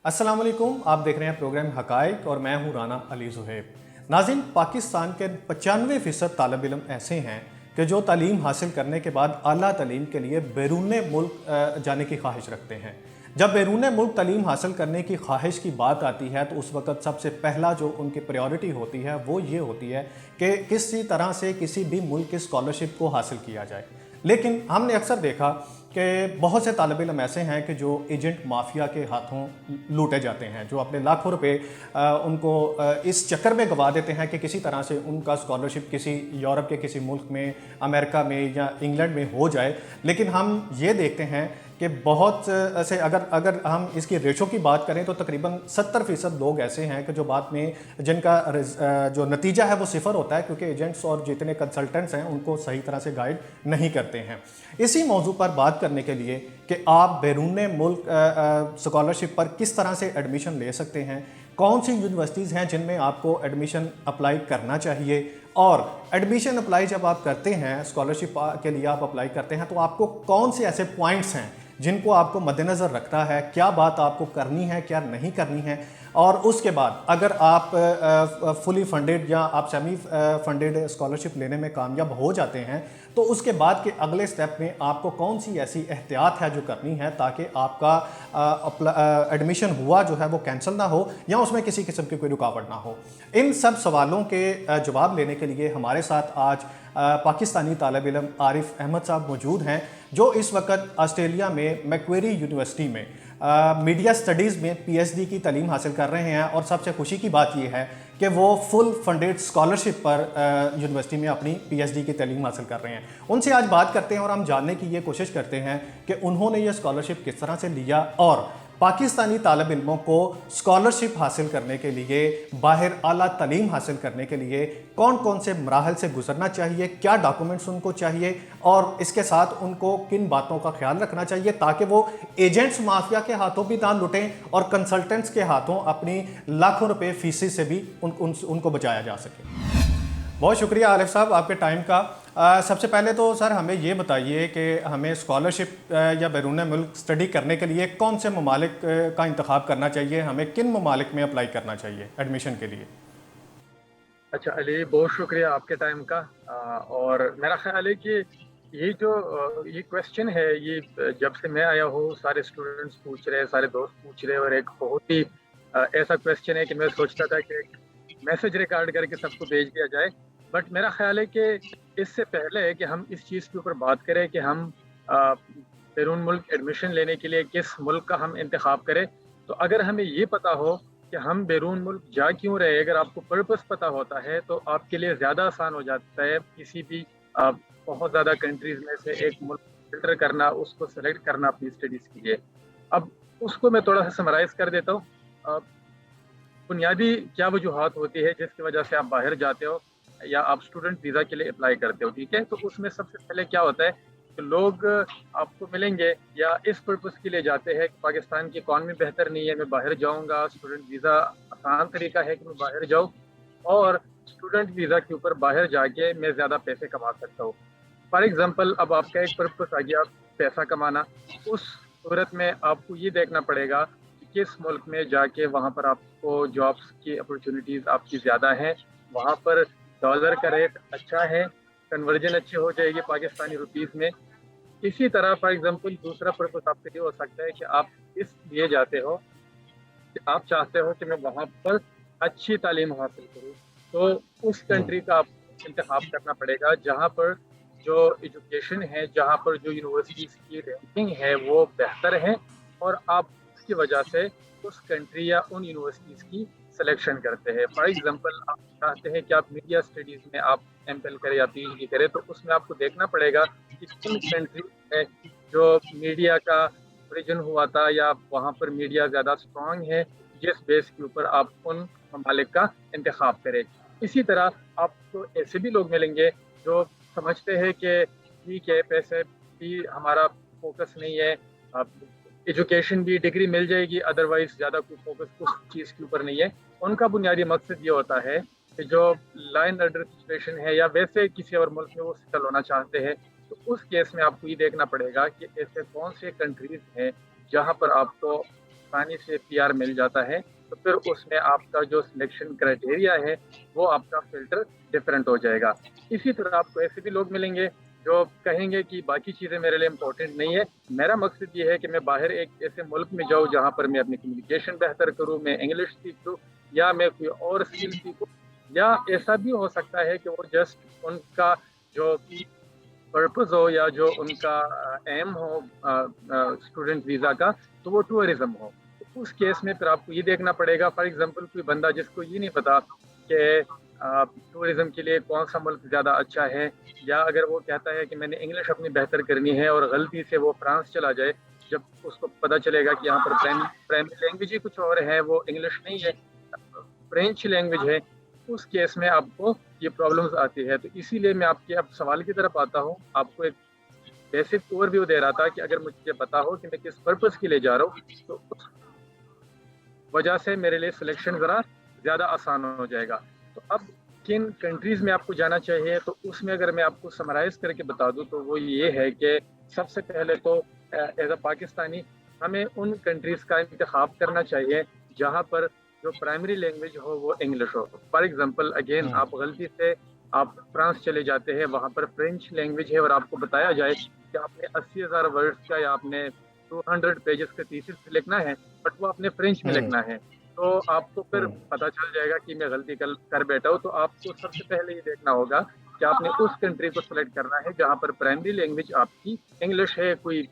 अस्सलाम वालेकुम। आप देख रहे हैं प्रोग्राम हकाइक और मैं हूं राना अली ज़ुहैब। नाज़रीन, पाकिस्तान के 95% तालिब इल्म ऐसे हैं कि जो तालीम हासिल करने के बाद आला तालीम के लिए बैरून मुल्क जाने की ख्वाहिश रखते हैं। जब बैरून मुल्क तालीम हासिल करने की ख्वाहिश की बात आती है तो उस वक़्त सबसे पहला जो उनकी प्रायोरिटी होती है वो ये होती है कि किसी तरह से किसी भी मुल्क की स्कॉलरशिप को हासिल किया जाए। लेकिन हमने अक्सर देखा कि बहुत से तालिब इल्म ऐसे हैं कि जो एजेंट माफिया के हाथों लूटे जाते हैं, जो अपने लाखों रुपए उनको इस चक्कर में गवा देते हैं कि किसी तरह से उनका स्कॉलरशिप किसी यूरोप के किसी मुल्क में, अमेरिका में या इंग्लैंड में हो जाए। लेकिन हम ये देखते हैं कि बहुत ऐसे अगर अगर हम इसकी रेशो की बात करें तो तकरीबन 70% लोग ऐसे हैं कि जो बाद में जिनका जो नतीजा है वो सिफर होता है, क्योंकि एजेंट्स और जितने कंसल्टेंट्स हैं उनको सही तरह से गाइड नहीं करते हैं। इसी मौजू पर बात करने के लिए कि आप बैरून मुल्क स्कॉलरशिप पर किस तरह से एडमिशन ले सकते हैं, कौन सी यूनिवर्सिटीज़ हैं जिनमें आपको एडमिशन अप्लाई करना चाहिए, और एडमिशन अप्लाई जब आप करते हैं, स्कॉलरशिप के लिए आप अप्लाई करते हैं, तो आपको कौन से ऐसे पॉइंट्स हैं जिनको आपको मद्देनज़र रखता है, क्या बात आपको करनी है, क्या नहीं करनी है। और उसके बाद अगर आप फुली फंडेड या आप सेमी फंडेड स्कॉलरशिप लेने में कामयाब हो जाते हैं तो उसके बाद के अगले स्टेप में आपको कौन सी ऐसी एहतियात है जो करनी है ताकि आपका एडमिशन हुआ जो है वो कैंसिल ना हो या उसमें किसी किस्म की कोई रुकावट ना हो। इन सब सवालों के जवाब लेने के लिए हमारे साथ आज पाकिस्तानी तालिब इल्म आरिफ अहमद साहब मौजूद हैं, जो इस वक्त ऑस्ट्रेलिया में मैक्वेरी यूनिवर्सिटी में मीडिया स्टडीज़ में पीएचडी की तालीम हासिल कर रहे हैं। और सबसे खुशी की बात यह है कि वो फुल फंडेड स्कॉलरशिप पर यूनिवर्सिटी में अपनी पीएचडी की तालीम हासिल कर रहे हैं। उनसे आज बात करते हैं और हम जानने की ये कोशिश करते हैं कि उन्होंने ये स्कॉलरशिप किस तरह से लिया और पाकिस्तानी तालिब इल्मों को स्कॉलरशिप हासिल करने के लिए, बाहर आला तालीम हासिल करने के लिए कौन कौन से मराहल से गुजरना चाहिए, क्या डॉक्यूमेंट्स उनको चाहिए और इसके साथ उनको किन बातों का ख्याल रखना चाहिए ताकि वो एजेंट्स माफिया के हाथों भी ना लुटें और कंसल्टेंट्स के हाथों अपनी लाखों रुपए फीस से भी उनको बचाया जा सके। बहुत शुक्रिया आरिफ साहब आपके टाइम का। सबसे पहले तो सर हमें ये बताइए कि हमें स्कॉलरशिप या बैरून मुल्क स्टडी करने के लिए कौन से ममालिक का इंतखाब करना चाहिए, हमें किन ममालिक में अप्लाई करना चाहिए एडमिशन के लिए। अच्छा अली, बहुत शुक्रिया आपके टाइम का। और मेरा ख्याल है कि ये क्वेश्चन है, ये जब से मैं आया हूँ सारे स्टूडेंट्स पूछ रहे हैं, सारे दोस्त पूछ रहे हैं, और एक बहुत ही ऐसा क्वेश्चन है कि मैं सोचता था कि मैसेज रिकॉर्ड करके सबको भेज दिया जाए। बट मेरा ख्याल है कि इससे पहले कि हम इस चीज़ के ऊपर बात करें कि हम बैरून मुल्क एडमिशन लेने के लिए किस मुल्क का हम इंतखाब करें, तो अगर हमें ये पता हो कि हम बैरून मुल्क जा क्यों रहे, अगर आपको पर्पस पता होता है तो आपके लिए ज़्यादा आसान हो जाता है किसी भी बहुत ज़्यादा कंट्रीज़ में से एक मुल्क फिल्टर करना, उसको सेलेक्ट करना अपनी स्टडीज़ के लिए। अब उसको मैं थोड़ा सा समराइज़ कर देता हूँ। बुनियादी क्या वजूहत होती है जिसकी वजह से आप बाहर जाते हो या आप स्टूडेंट वीज़ा के लिए अप्लाई करते हो, ठीक है। तो उसमें सबसे पहले क्या होता है कि लोग आपको मिलेंगे या इस पर्पज़ के लिए जाते हैं कि पाकिस्तान की इकॉनमी बेहतर नहीं है, मैं बाहर जाऊंगा, स्टूडेंट वीज़ा आसान तरीका है कि मैं बाहर जाऊँ और स्टूडेंट वीज़ा के ऊपर बाहर जाके मैं ज़्यादा पैसे कमा सकता हूँ। फॉर एग्जाम्पल, अब आपका एक पर्पज़ आ गया पैसा कमाना, उस सूरत में आपको ये देखना पड़ेगा कि किस मुल्क में जाके वहाँ पर आपको जॉब्स की अपॉर्चुनिटीज़ आपकी ज़्यादा हैं, वहाँ पर डॉलर का रेट अच्छा है, कन्वर्जन अच्छी हो जाएगी पाकिस्तानी रुपीज़ में। इसी तरह फॉर एग्जांपल दूसरा पर्पस आपके लिए हो सकता है कि आप इसलिए जाते हो कि आप चाहते हो कि मैं वहाँ पर अच्छी तालीम हासिल करूँ, तो उस कंट्री का आपको इंतखाब करना पड़ेगा जहाँ पर जो एजुकेशन है, जहाँ पर जो यूनिवर्सिटीज़ की रैंकिंग है वो बेहतर है, और आप उसकी वजह से उस कंट्री या उन यूनिवर्सिटीज़ की सिलेक्शन करते हैं। फॉर एग्जांपल, आप चाहते हैं कि आप मीडिया स्टडीज़ में आप एमफिल करें या पीएचडी करें, तो उसमें आपको देखना पड़ेगा कि किन कंट्री है जो मीडिया का ओरिजिन हुआ था या वहाँ पर मीडिया ज़्यादा स्ट्रॉन्ग है, जिस बेस के ऊपर आप उन ममालिक का इंतखाब करें। इसी तरह आपको ऐसे भी लोग मिलेंगे जो समझते हैं कि ठीक है, पैसे भी हमारा फोकस नहीं है, एजुकेशन भी डिग्री मिल जाएगी, अदरवाइज ज़्यादा कोई फोकस उस चीज़ के ऊपर नहीं है। उनका बुनियादी मकसद ये होता है कि जो लाइन ऑर्डर सिचुएशन है या वैसे किसी और मुल्क में वो सेटल होना चाहते हैं, तो उस केस में आपको ये देखना पड़ेगा कि ऐसे कौन से कंट्रीज हैं जहाँ पर आपको आसानी से पीआर मिल जाता है, तो फिर उसमें आपका जो सिलेक्शन क्राइटेरिया है वो आपका फिल्टर डिफरेंट हो जाएगा। इसी तरह आपको ऐसे भी लोग मिलेंगे जो कहेंगे कि बाकी चीज़ें मेरे लिए इम्पोर्टेंट नहीं है, मेरा मकसद ये है कि मैं बाहर एक ऐसे मुल्क में जाऊँ जहाँ पर मैं अपनी कम्युनिकेशन बेहतर करूँ, मैं इंग्लिश सीखूँ या मैं कोई और स्किल सीखूँ। या ऐसा भी हो सकता है कि वो जस्ट उनका जो पर्पस हो या जो उनका एम हो स्टूडेंट वीज़ा का, तो वो टूरिज्म हो। तो उस केस में फिर आपको ये देखना पड़ेगा, फॉर एग्जांपल कोई बंदा जिसको ये नहीं पता कि टूरिज्म के लिए कौन सा मुल्क ज़्यादा अच्छा है, या अगर वो कहता है कि मैंने इंग्लिश अपनी बेहतर करनी है और गलती से वो फ्रांस चला जाए, जब उसको पता चलेगा कि यहाँ पर प्राइमरी लैंग्वेज ही कुछ और है, वो इंग्लिश नहीं है, फ्रेंच लैंग्वेज है, उस केस में आपको ये प्रॉब्लम्स आती है। तो इसीलिए मैं आपके अब सवाल की तरफ आता हूँ, आपको एक बेसिक ओवरव्यू दे रहा था कि अगर मुझे पता हो कि मैं किस पर्पस के लिए जा रहा हूँ, तो उस वजह से मेरे लिए सिलेक्शन ज़रा ज़्यादा आसान हो जाएगा। तो अब किन कंट्रीज़ में आपको जाना चाहिए, तो उसमें अगर मैं आपको समराइज़ करके बता दूँ तो वो ये है कि सबसे पहले तो एज़ अ पाकिस्तानी हमें उन कंट्रीज़ का इंतखाब करना चाहिए जहाँ पर जो प्राइमरी लैंग्वेज हो वो इंग्लिश हो। फॉर एग्ज़ाम्पल अगेन आप गलती से आप फ्रांस चले जाते हैं, वहाँ पर फ्रेंच लैंग्वेज है और आपको बताया जाए कि आपने 80,000 वर्ड्स का या आपने 200 पेजेस का थीसिस लिखना है, बट वो आपने फ्रेंच में लिखना है, तो आपको फिर पता चल जाएगा कि मैं गलती कर बैठा हूँ। तो आपको सबसे पहले ये देखना होगा कि आपने उस कंट्री को सिलेक्ट करना है जहाँ पर प्राइमरी लैंग्वेज आपकी इंग्लिश है, कोई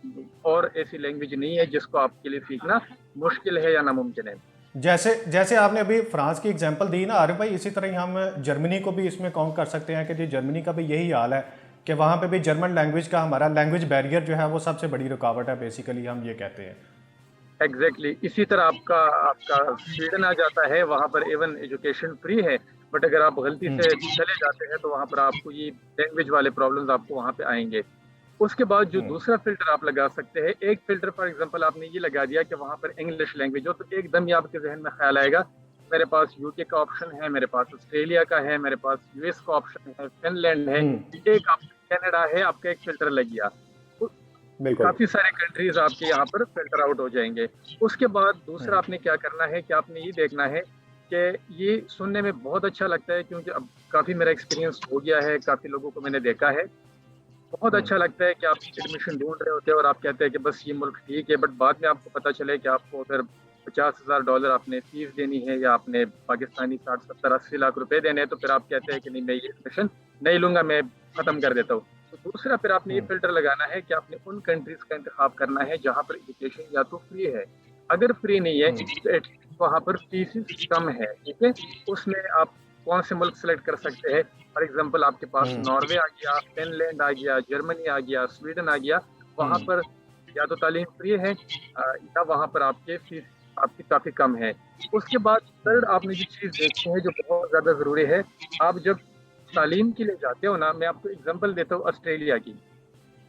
और ऐसी लैंग्वेज नहीं है जिसको आपके लिए सीखना मुश्किल है या नामुमकिन है। जैसे जैसे आपने अभी फ्रांस की एग्जांपल दी ना आरिफ भाई, इसी तरह ही हम जर्मनी को भी इसमें काउंट कर सकते हैं कि जी जर्मनी का भी यही हाल है कि वहाँ पे भी जर्मन लैंग्वेज का हमारा लैंग्वेज बैरियर जो है वो सबसे बड़ी रुकावट है, बेसिकली हम ये कहते हैं। एग्जैक्टली इसी तरह आपका आपका स्वीडन आ जाता है, वहाँ पर इवन एजुकेशन फ्री है, बट अगर आप गलती से चले जाते हैं तो वहाँ पर आपको ये लैंग्वेज वाले प्रॉब्लम्स आपको वहाँ पे आएंगे। उसके बाद जो दूसरा फिल्टर आप लगा सकते हैं, एक फिल्टर फॉर एग्जांपल आपने ये लगा दिया कि वहाँ पर इंग्लिश लैंग्वेज हो, तो एकदम ही आपके जहन में ख्याल आएगा मेरे पास यूके का ऑप्शन है, मेरे पास ऑस्ट्रेलिया का है, मेरे पास यूएस का ऑप्शन है, फिनलैंड है, एक आप कनाडा है, आपका एक फिल्टर लग गया। तो बिल्कुल। काफी सारे कंट्रीज आपके यहाँ पर फिल्टर आउट हो जाएंगे। उसके बाद दूसरा आपने क्या करना है कि आपने ये देखना है कि ये सुनने में बहुत अच्छा लगता है क्योंकि अब काफी मेरा एक्सपीरियंस हो गया है, काफी लोगों को मैंने देखा है, बहुत अच्छा लगता है कि आप एडमिशन ढूंढ रहे होते हैं और आप कहते हैं कि बस ये मुल्क ठीक है, बट बाद में आपको पता चले कि आपको अगर $50,000 आपने फीस देनी है या आपने पाकिस्तानी 60, 70, 80 लाख रुपए देने हैं, तो फिर आप कहते हैं कि नहीं मैं ये एडमिशन नहीं लूंगा, मैं खत्म कर देता हूँ। तो दूसरा फिर आपने ये फिल्टर लगाना है कि आपने उन कंट्रीज का इंतखाब करना है जहाँ पर एजुकेशन या तो फ्री है, अगर फ्री नहीं है तो एटलीस्ट वहाँ पर फीस कम है, ठीक है। उसमें आप कौन से मुल्क सेलेक्ट कर सकते हैं, फॉर एग्जाम्पल आपके पास नॉर्वे आ गया, फिनलैंड आ गया, जर्मनी आ गया, स्वीडन आ गया, वहाँ पर या तो तालीम फ्री है या वहाँ पर आपके फीस आपकी काफ़ी कम है। उसके बाद थर्ड आपने जो चीज़ देखी है जो बहुत ज़्यादा ज़रूरी है, आप जब तालीम के लिए जाते हो ना, मैं आपको एग्जांपल देता हूँ ऑस्ट्रेलिया की।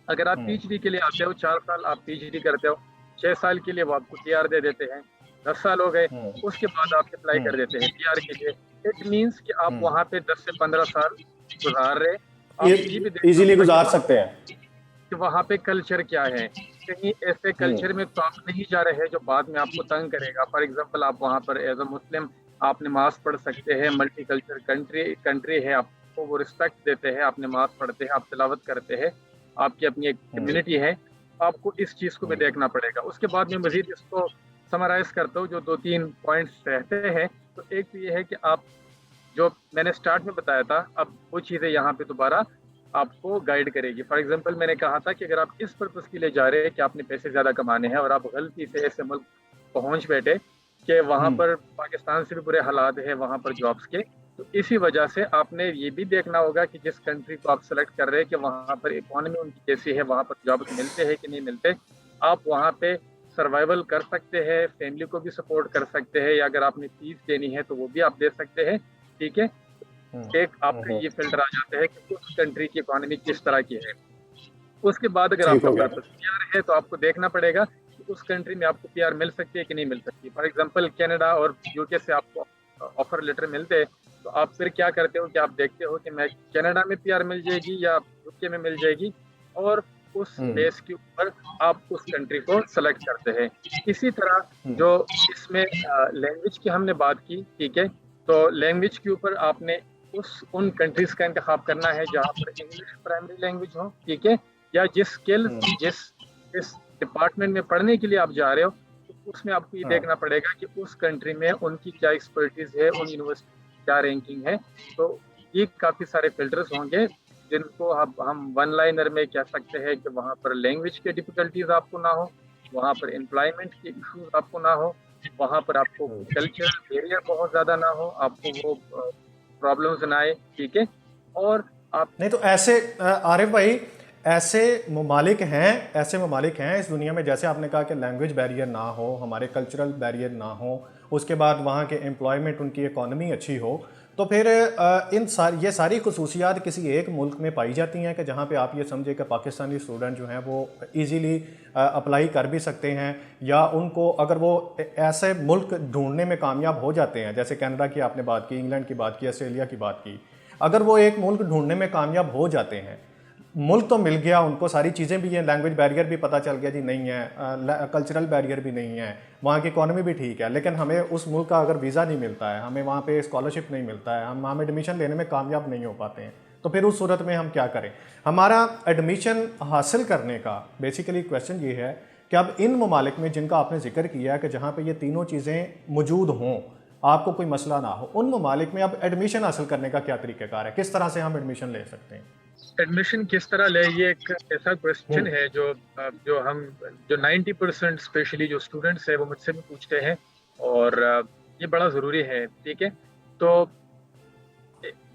अगर आप पीएचडी के लिए आते हो, 4 साल आप पीएचडी करते हो, 6 साल के लिए वो आपको पीआर दे देते हैं, 10 साल हो गए, उसके बाद आप अप्लाई कर देते हैं पीआर के लिए। इट मीन्स कि आप वहाँ पे 10 से 15 साल गुजार रहे। आप ये भी देखना इजीली होगा गुजार सकते हैं कि वहाँ पे कल्चर क्या है, कहीं ऐसे कल्चर में तो आप नहीं जा रहे हैं जो बाद में आपको तंग करेगा। फॉर एग्जाम्पल आप वहाँ पर एज अ मुस्लिम आप नमाज पढ़ सकते हैं, मल्टी कल्चर कंट्री है, आपको वो रिस्पेक्ट देते हैं, आप नमाज पढ़ते हैं, आप तिलावत करते हैं, आपकी अपनी एक कम्युनिटी है। आपको इस चीज़ को भी देखना पड़ेगा। उसके बाद में मजीद इसको समराइज करता हूँ, जो 2-3 पॉइंट्स रहते हैं। तो एक तो ये है कि आप जो मैंने स्टार्ट में बताया था, अब वो चीज़ें यहाँ पे दोबारा आपको गाइड करेगी। फॉर एग्जांपल मैंने कहा था कि अगर आप इस पर्पस के लिए जा रहे हैं कि आपने पैसे ज़्यादा कमाने हैं और आप गलती से ऐसे मुल्क पहुंच बैठे कि वहाँ पर पाकिस्तान से भी बुरे हालात है वहाँ पर जॉब्स के, तो इसी वजह से आपने ये भी देखना होगा कि जिस कंट्री को आप सेलेक्ट कर रहे हैं कि वहाँ पर इकोनॉमी उनकी कैसी है, वहाँ पर जॉब्स मिलते हैं कि नहीं मिलते, आप वहाँ पे सर्वाइवल कर सकते हैं, फैमिली को भी सपोर्ट कर सकते हैं, या अगर आपने फीस देनी है तो वो भी आप दे सकते हैं, ठीक है। एक आपका ये फिल्टर आ जाता है कि उस कंट्री की इकोनॉमी किस तरह की है। उसके बाद अगर ठीक आपका हो गया। पर्पस पीआर है तो आपको देखना पड़ेगा कि उस कंट्री में आपको पीआर मिल सकती है कि नहीं मिल सकती। फॉर एग्जांपल कनाडा और यूके से आपको ऑफर लेटर मिलते हैं, तो आप फिर क्या करते हो कि आप देखते हो कि मैं कनाडा में पीआर मिल जाएगी या यूके में मिल जाएगी, और उस बेस के ऊपर आप उस कंट्री को सेलेक्ट करते हैं। इसी तरह जो इसमें लैंग्वेज की हमने बात की, ठीक है, तो लैंग्वेज के ऊपर आपने उन कंट्रीज का इंतखाब करना है जहाँ पर इंग्लिश प्राइमरी लैंग्वेज हो, ठीक है, या जिस डिपार्टमेंट में पढ़ने के लिए आप जा रहे हो, तो उसमें आपको ये देखना पड़ेगा कि उस कंट्री में उनकी क्या एक्सपर्टीज है, उन यूनिवर्सिटी की क्या रैंकिंग है। तो ये काफी सारे फिल्टर्स होंगे जिनको अब हम वन लाइनर में कह सकते हैं कि वहाँ पर लैंग्वेज की डिफिकल्टीज आपको ना हो, वहाँ पर एम्प्लॉयमेंट के इश्यूज आपको ना हो, वहाँ पर आपको कल्चरल बैरियर बहुत ज्यादा ना हो, आपको वो प्रॉब्लम्स ना आए, ठीक है। और आप नहीं तो ऐसे आरिफ भाई, ऐसे ममालिक हैं इस दुनिया में, जैसे आपने कहा कि लैंग्वेज बैरियर ना हो, हमारे कल्चरल बैरियर ना हो, उसके बाद वहाँ के एम्प्लॉयमेंट, उनकी इकॉनमी अच्छी हो, तो फिर ये सारी खसूसियात किसी एक मुल्क में पाई जाती हैं कि जहाँ पे आप ये समझे कि पाकिस्तानी स्टूडेंट जो हैं वो इजीली अप्लाई कर भी सकते हैं, या उनको अगर वो ऐसे मुल्क ढूंढने में कामयाब हो जाते हैं, जैसे कनाडा की आपने बात की, इंग्लैंड की बात की, ऑस्ट्रेलिया की बात की, अगर वो एक मुल्क ढूंढने में कामयाब हो जाते हैं, मुल्क तो मिल गया उनको, सारी चीज़ें भी हैं, लैंग्वेज बैरियर भी पता चल गया जी नहीं है, कल्चरल बैरियर भी नहीं है, वहाँ की इकॉनमी भी ठीक है, लेकिन हमें उस मुल्क का अगर वीज़ा नहीं मिलता है, हमें वहाँ पे स्कॉलरशिप नहीं मिलता है, हम एडमिशन लेने में कामयाब नहीं हो पाते हैं, तो फिर उस सूरत में हम क्या करें? हमारा एडमिशन हासिल करने का बेसिकली क्वेश्चन ये है कि अब इन ममालिक में जिनका आपने जिक्र किया है कि जहाँ पर ये तीनों चीज़ें मौजूद हों, आपको कोई मसला ना हो, उन ममालिक में अब एडमिशन हासिल करने का क्या तरीक़ाकार है, किस तरह से हम एडमिशन ले सकते हैं? एडमिशन किस तरह ले, ये एक ऐसा क्वेश्चन है जो 90% स्पेशली जो स्टूडेंट्स है वो मुझसे भी पूछते हैं, और ये बड़ा ज़रूरी है, ठीक है। तो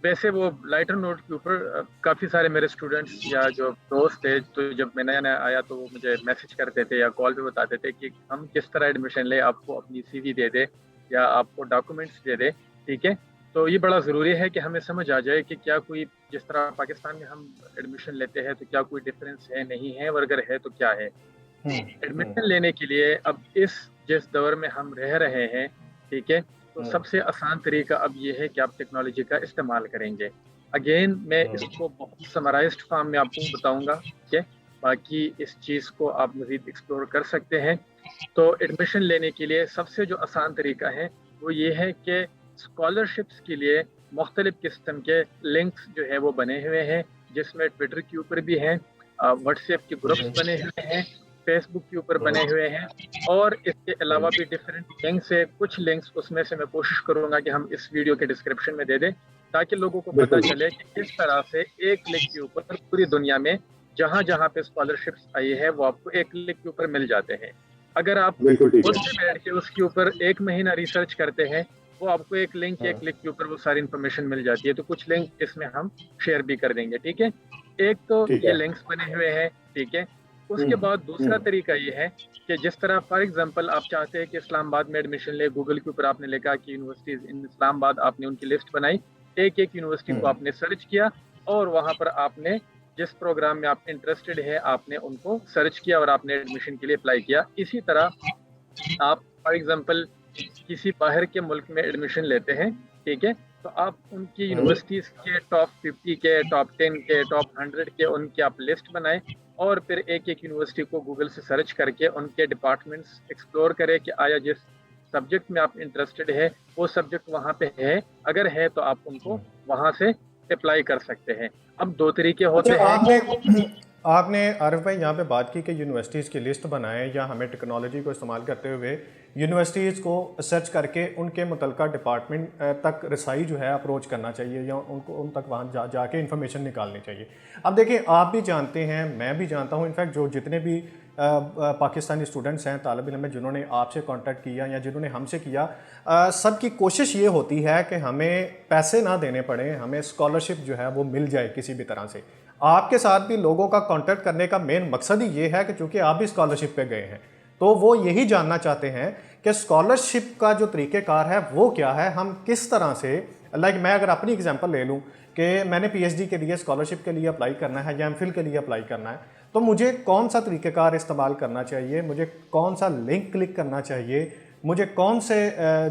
वैसे वो लाइटर नोट के ऊपर काफ़ी सारे मेरे स्टूडेंट्स या जो दोस्त थे, तो जब मैं नया नया आया तो वो मुझे मैसेज करते थे या कॉल पे बताते थे कि हम किस तरह एडमिशन ले, आपको अपनी सीवी दे दे या आपको डॉक्यूमेंट्स दे दे, ठीक है। तो ये बड़ा ज़रूरी है कि हमें समझ आ जाए कि क्या कोई, जिस तरह पाकिस्तान में हम एडमिशन लेते हैं तो क्या कोई डिफरेंस है, नहीं है, और अगर है तो क्या है। एडमिशन लेने के लिए अब जिस दौर में हम रह रहे हैं, ठीक है, तो सबसे आसान तरीका अब ये है कि आप टेक्नोलॉजी का इस्तेमाल करेंगे। अगेन मैं इसको बहुत समराइज्ड फॉर्म में आपको बताऊंगा, ठीक है, बाकी इस चीज़ को आप मज़ीद एक्सप्लोर कर सकते हैं। तो एडमिशन लेने के लिए सबसे जो आसान तरीका है वो ये है कि स्कॉलरशिप्स के लिए मुख्तलिफ किस्म के लिंक्स जो है वो बने हुए हैं, जिसमें ट्विटर के ऊपर भी हैं, व्हाट्सएप के ग्रुप्स बने हुए हैं, फेसबुक के ऊपर बने हुए हैं, और इसके अलावा भी डिफरेंट लिंक्स है। कुछ लिंक्स उसमें से मैं कोशिश करूंगा कि हम इस वीडियो के डिस्क्रिप्शन में दे दें, ताकि लोगों को पता चले कि किस तरह से एक क्लिक के ऊपर पूरी दुनिया में जहाँ जहाँ पे स्कॉलरशिप्स आई है वो आपको एक क्लिक के ऊपर मिल जाते हैं। अगर आप खुद से बैठ के उसके ऊपर एक महीना रिसर्च करते हैं, वो आपको एक लिंक एक क्लिक के ऊपर वो सारी इंफॉर्मेशन मिल जाती है। तो कुछ लिंक इसमें हम शेयर भी कर देंगे, ठीक है। एक तो ये लिंक्स बने हुए हैं, ठीक है। उसके बाद दूसरा तरीका ये है कि जिस तरह फॉर एग्जांपल आप चाहते हैं कि इस्लामाबाद में एडमिशन ले, गूगल के ऊपर आपने लिखा कि यूनिवर्सिटीज इन इस्लामाबाद, आपने उनकी लिस्ट बनाई, एक एक यूनिवर्सिटी को आपने सर्च किया, और वहां पर आपने जिस प्रोग्राम में आप इंटरेस्टेड है आपने उनको सर्च किया और आपने एडमिशन के लिए अप्लाई किया। इसी तरह आप फॉर एग्जांपल किसी बाहर के मुल्क में एडमिशन लेते हैं, ठीक है, तो आप उनकी यूनिवर्सिटीज के टॉप 50 के, टॉप 10 के, टॉप 100 के उनकी आप लिस्ट बनाएं, और फिर एक एक यूनिवर्सिटी को गूगल से सर्च करके उनके डिपार्टमेंट्स एक्सप्लोर करें कि आया जिस सब्जेक्ट में आप इंटरेस्टेड है वो सब्जेक्ट वहाँ पे है, अगर है तो आप उनको वहाँ से अप्लाई कर सकते हैं। अब दो तरीके होते हैं। आपने आरिफ भाई यहाँ पे बात की कि यूनिवर्सिटीज़ की लिस्ट बनाएं, या हमें टेक्नोलॉजी को इस्तेमाल करते हुए यूनिवर्सिटीज़ को सर्च करके उनके मुतलका डिपार्टमेंट तक रसाई जो है अप्रोच करना चाहिए, या उनको उन तक वहाँ जाके इंफॉर्मेशन निकालनी चाहिए। अब देखिए, आप भी जानते हैं, मैं भी जानता हूँ, इनफैक्ट जो जितने भी पाकिस्तानी स्टूडेंट्स हैं, तालिब इल्म, जिन्होंने आपसे कांटेक्ट किया या जिन्होंने हमसे किया, सबकी कोशिश ये होती है कि हमें पैसे ना देने पड़े, हमें स्कॉलरशिप जो है वो मिल जाए किसी भी तरह से। आपके साथ भी लोगों का कांटेक्ट करने का मेन मकसद ही ये है कि चूँकि आप भी स्कॉलरशिप पे गए हैं, तो वो यही जानना चाहते हैं कि स्कॉलरशिप का जो तरीक़ेकार है वो क्या है, हम किस तरह से, लाइक मैं अगर अपनी एग्जांपल ले लूँ कि मैंने पीएचडी के लिए स्कॉलरशिप के लिए अप्लाई करना है या एमफिल के लिए अप्लाई करना है, तो मुझे कौन सा तरीक़ेकार इस्तेमाल करना चाहिए, मुझे कौन सा लिंक क्लिक करना चाहिए, मुझे कौन से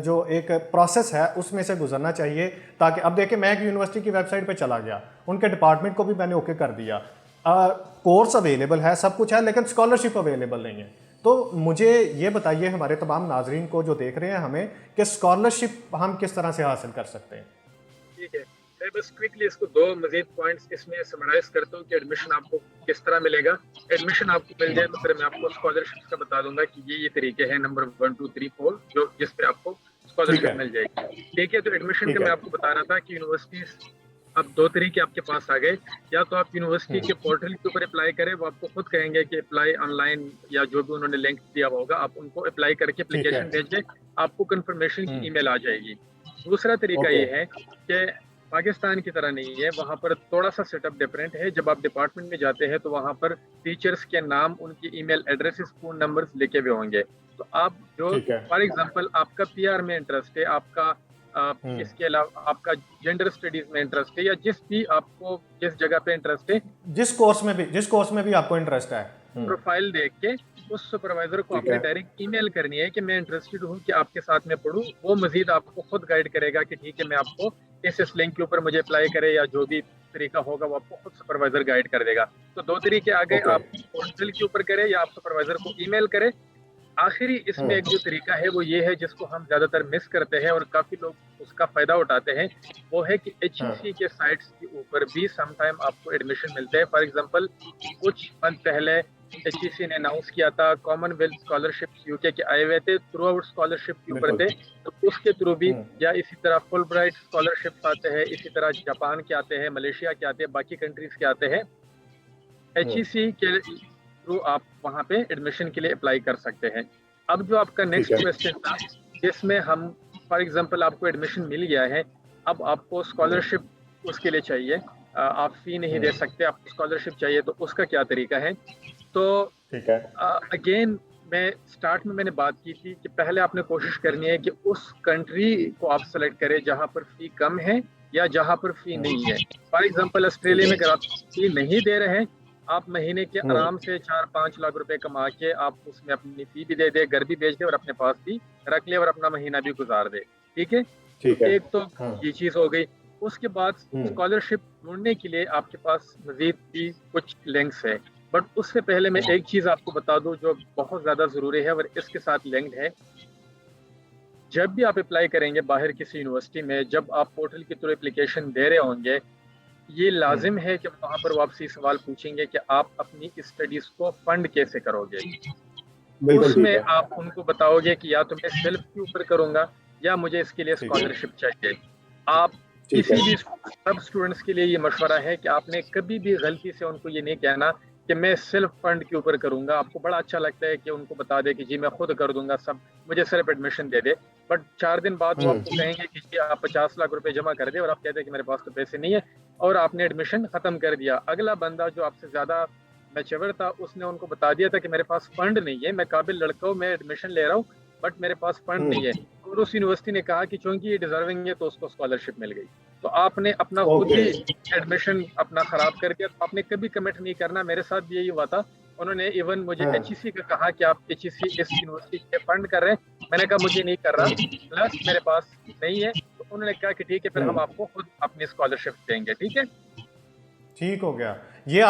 जो एक प्रोसेस है उसमें से गुजरना चाहिए, ताकि अब देखिए मैं एक यूनिवर्सिटी की वेबसाइट पे चला गया, उनके डिपार्टमेंट को भी मैंने ओके कर दिया, कोर्स अवेलेबल है, सब कुछ है, लेकिन स्कॉलरशिप अवेलेबल नहीं है। तो मुझे ये बताइए, हमारे तमाम नाजरीन को जो देख रहे हैं हमें, कि स्कॉलरशिप हम किस तरह से हासिल कर सकते हैं। ठीक है, मैं बस क्विकली इसको दो मजीद पॉइंट्स इसमें समराइज करता हूँ कि एडमिशन आपको किस तरह मिलेगा। एडमिशन आपको मिल जाए तो फिर मैं आपको स्कॉलरशिप का बता दूंगा कि ये तरीके हैं, नंबर 1 2 3 4 जो जिस पे आपको ठीक स्कॉलरशिप है, मिल जाएगी। ठीक है, तो एडमिशन ठीक का है। मैं आपको बता रहा था कि यूनिवर्सिटीज अब दो तरीके आपके पास आ गए। या तो आप यूनिवर्सिटी के पोर्टल के ऊपर अप्लाई करें, वो आपको खुद कहेंगे कि अप्लाई ऑनलाइन, या जो भी उन्होंने लिंक दिया हुआ होगा आप उनको अप्लाई करके ठीक है। एप्लीकेशन भेजें, आपको कंफर्मेशन की ईमेल आ जाएगी। दूसरा तरीका ओके। ये है कि पाकिस्तान की तरह नहीं है, वहाँ पर थोड़ा सा सेटअप डिफरेंट है। जब आप डिपार्टमेंट में जाते हैं तो वहाँ पर टीचर्स के नाम, उनकी ईमेल एड्रेसेस, फोन नंबर्स लिखे हुए होंगे। तो आप जो, ठीक है। फॉर एग्जांपल आपका पीआर में इंटरेस्ट है, आपका इसके अलावा आपका जेंडर स्टडीज में इंटरेस्ट है, या जिस भी आपको जिस जगह पे इंटरेस्ट है, जिस कोर्स में भी आपको इंटरेस्ट है। प्रोफाइल देख के उस सुपरवाइजर को ठीक आपने है। डायरेक्ट ईमेल करनी है कि मैं इंटरेस्टेड हूँ कि आपके साथ में पढूं। वो मजीद आपको खुद गाइड करेगा कि ठीक है, मैं आपको इस लिंक के ऊपर मुझे अप्लाई करे, या जो भी तरीका होगा वो आपको खुद सुपरवाइजर गाइड कर देगा। तो दो तरीके आ गए, ओके। आप पोर्टल के ऊपर करें या आप सुपरवाइजर को ईमेल करें। आखिरी इसमें एक जो तरीका है वो ये है, जिसको हम ज्यादातर मिस करते हैं और काफी लोग उसका फायदा उठाते हैं, वो है कि एचईसी के साइट्स के ऊपर भी समटाइम आपको एडमिशन मिलते हैं। फॉर एग्जांपल कुछ मंथ पहले एचईसी ने अनाउंस किया था कॉमनवेल्थ स्कॉलरशिप यूके के आए हुए थे, थ्रू आउट स्कॉलरशिप के ऊपर थे, तो उसके थ्रू भी, या इसी तरह फुल ब्राइट स्कॉलरशिप आते हैं, इसी तरह जापान के आते हैं, मलेशिया के आते हैं, बाकी कंट्रीज के आते हैं। एचईसी के थ्रू आप वहां पे एडमिशन के लिए अप्लाई कर सकते हैं। अब जो आपका नेक्स्ट क्वेश्चन था, जिसमें हम, फॉर एग्जांपल आपको एडमिशन मिल गया है, अब आपको स्कॉलरशिप उसके लिए चाहिए, आप फी नहीं दे सकते, आपको स्कॉलरशिप चाहिए, तो उसका क्या तरीका है। तो ठीक है। अगेन मैं स्टार्ट में मैंने बात की थी कि पहले आपने कोशिश करनी है कि उस कंट्री को आप सेलेक्ट करें जहां पर फी कम है या जहां पर फी नहीं है। फॉर एग्जांपल ऑस्ट्रेलिया में अगर आप फी नहीं दे रहे हैं, आप महीने के आराम से 4-5 लाख रुपए कमा के आप उसमें अपनी फी भी दे दे, घर भी बेच दे और अपने पास भी रख ले और अपना महीना भी गुजार दे। ठीक है, ठीक तो है। एक तो ये चीज हो गई। उसके बाद स्कॉलरशिप ढूंढने के लिए आपके पास मजीद भी कुछ लिंक्स है, बट उससे पहले मैं एक चीज आपको बता दूं जो बहुत ज्यादा जरूरी है और इसके साथ लिंक्ड है। जब भी आप अप्लाई करेंगे बाहर किसी यूनिवर्सिटी में, जब आप पोर्टल के थ्रू एप्लीकेशन दे रहे होंगे, ये लाजिम है कि वहाँ पर वापसी सवाल पूछेंगे कि आप अपनी स्टडीज को फंड कैसे करोगे। उसमें आप उनको बताओगे कि या तो मैं सेल्फ के ऊपर करूंगा या मुझे इसके लिए स्कॉलरशिप चाहिए। आप किसी भी सब स्टूडेंट्स के लिए ये मशवरा है कि आपने कभी भी गलती से उनको ये नहीं कहना कि मैं सेल्फ फंड के ऊपर करूंगा। आपको बड़ा अच्छा लगता है कि उनको बता दे कि जी मैं खुद कर दूंगा सब, मुझे सिर्फ एडमिशन दे दे, बट 4 दिन बाद वो आपको कहेंगे कि जी आप 50 लाख रुपए जमा कर दे, और आप कहते हैं कि मेरे पास तो पैसे नहीं है, और आपने एडमिशन खत्म कर दिया। अगला बंदा जो आपसे ज्यादा मैच्योर था, उसने उनको बता दिया था कि मेरे पास फंड नहीं है, मैं काबिल लड़का हूँ, मैं एडमिशन ले रहा हूँ, बट मेरे पास फंड नहीं है, और उस यूनिवर्सिटी ने कहा कि चूंकि ये डिजर्विंग है तो उसको स्कॉलरशिप मिल गई। तो आपने अपना खुद ही एडमिशन अपना खराब करके आपने कभी कमिट नहीं करना। मेरे साथ भी यही हुआ था, उन्होंने इवन मुझे एचईसी का कहा कि आप एचईसी इस यूनिवर्सिटी के फंड कर रहे हैं, मैंने कहा मुझे नहीं कर रहा, प्लस मेरे पास नहीं है, तो उन्होंने कहा कि ठीक है फिर हम आपको खुद अपनी स्कॉलरशिप देंगे। ठीक है, ठीक हो गया। ये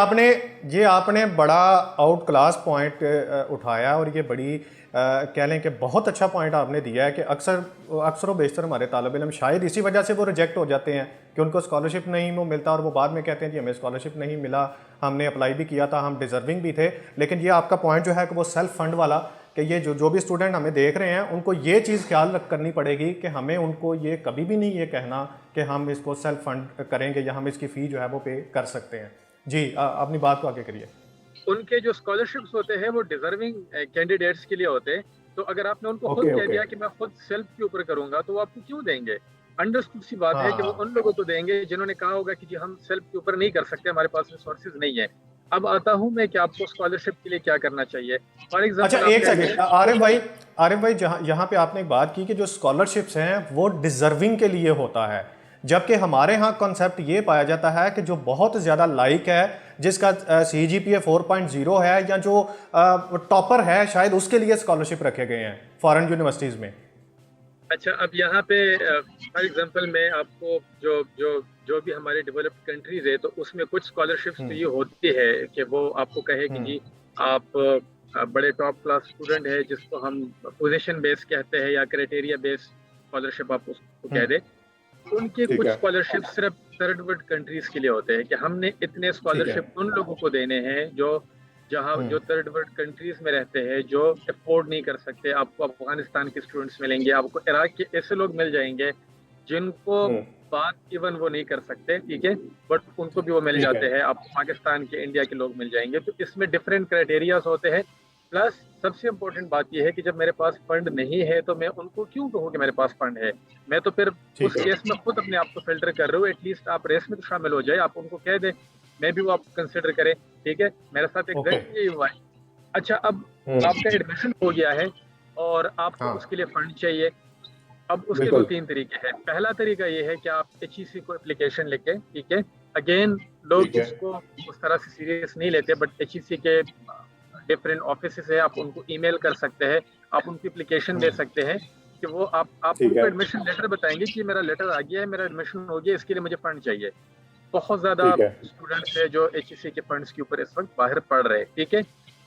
आपने बड़ा आउट क्लास पॉइंट उठाया, और ये बड़ी कह लें कि बहुत अच्छा पॉइंट आपने दिया है कि अक्सर व बेशतर हमारे तालिब इल्म शायद इसी वजह से वो रिजेक्ट हो जाते हैं कि उनको स्कॉलरशिप नहीं वो मिलता, और वो बाद में कहते हैं कि हमें स्कॉलरशिप नहीं मिला, हमने अप्लाई भी किया था, हम डिज़र्विंग भी थे। लेकिन ये आपका पॉइंट जो है कि वो सेल्फ फंड वाला, कि ये जो भी स्टूडेंट हमें देख रहे हैं उनको ये चीज़ ख्याल करनी पड़ेगी कि हमें उनको ये कभी भी नहीं ये कहना कि हम इसको सेल्फ फंड करेंगे या हम इसकी फ़ी जो है वो पे कर सकते हैं। जी अपनी बात को आगे करिए। उनके जो स्कॉलरशिप्स होते हैं वो डिजर्विंग कैंडिडेट्स के लिए होते हैं, तो अगर आपने उनको खुद कह दिया कि मैं खुद सेल्फ के ऊपर करूंगा, तो वो आपको क्यों देंगे। अंडरस्टूड सी बात है कि वो उन लोगों को देंगे जिन्होंने कहा होगा कि जी हम सेल्फ के ऊपर नहीं कर सकते, हमारे पास रिसोर्सेज नहीं है। अब आता हूं मैं कि आपको स्कॉलरशिप के लिए क्या करना चाहिए। फॉर एग्जांपल, अच्छा एक सेकंड, आरिफ भाई यहाँ पे आपने एक बात की कि जो स्कॉलरशिप्स हैं वो डिजर्विंग के लिए होता है, जबकि हमारे यहाँ कॉन्सेप्ट ये पाया जाता है कि जो बहुत ज़्यादा लाइक है, जिसका CGPA 4.0 है, या जो टॉपर है शायद, उसके लिए स्कॉलरशिप रखे गए हैं फॉरेन यूनिवर्सिटीज़ में। अच्छा, अब यहाँ पे फॉर एग्जांपल मैं आपको जो जो जो भी हमारे डेवलप्ड कंट्रीज है, तो उसमें कुछ स्कॉलरशिप्स तो हम्म। ये होती है कि वो आपको कहे कि हम्म। जी आप बड़े टॉप क्लास स्टूडेंट है, जिसको हम पोजीशन बेस कहते हैं या क्राइटेरिया बेस स्कॉलरशिप आप उसको कह हम्म। दे। उनके ठीक कुछ है। स्कॉलरशिप सिर्फ थर्ड वर्ल्ड कंट्रीज के लिए होते हैं कि हमने इतने ठीक है। स्कॉलरशिप उन लोगों को देने हैं जो जहाँ हम्म। जो थर्ड वर्ल्ड कंट्रीज में रहते हैं, जो अफोर्ड नहीं कर सकते। आपको अफगानिस्तान के स्टूडेंट्स मिलेंगे, आपको इराक के ऐसे लोग मिल जाएंगे जिनको हम्म। बात इवन वो नहीं कर सकते, ठीक है, बट उनको भी वो मिल ठीक है। जाते हैं। आपको पाकिस्तान के, इंडिया के लोग मिल जाएंगे। तो इसमें डिफरेंट क्राइटेरियाज होते हैं। प्लस सबसे इम्पोर्टेंट बात यह है कि जब मेरे पास फंड नहीं है तो मैं उनको क्यों कहूँ कि मेरे पास फंड है। मैं तो फिर उस ठीक है। केस में खुद अपने आप को फिल्टर कर रहा हूँ। एटलीस्ट आप रेस में तो शामिल हो जाए, आप उनको कह दें, मैं भी वो आपको कंसिडर करें। ठीक है, मेरे साथ ओके। एग्जैक्टली यही हुआ है। अच्छा, अब हम्म। आपका एडमिशन हो गया है और आपको हाँ। उसके लिए फंड चाहिए। अब उसके दो बिल्कुल। तीन तरीके हैं। पहला तरीका ये है कि आप एचईसी को एप्लीकेशन लिखें, ठीक है। अगेन, लोग ठीक है। इसको उस तरह से सीरियस नहीं लेते, बट एचईसी के डिफरेंट ऑफिस है, आप उनको ईमेल कर सकते हैं, आप उनको एप्लीकेशन दे हम्म। सकते हैं कि वो आप ठीक उनको है। एडमिशन लेटर बताएंगे कि मेरा लेटर आ गया है, मेरा एडमिशन हो गया, इसके लिए मुझे फंड चाहिए। बहुत ज्यादा ठीक है। स्टूडेंट्स है जो एचईसी के फंड्स के ऊपर इस वक्त बाहर पढ़ रहे हैं, ठीक है।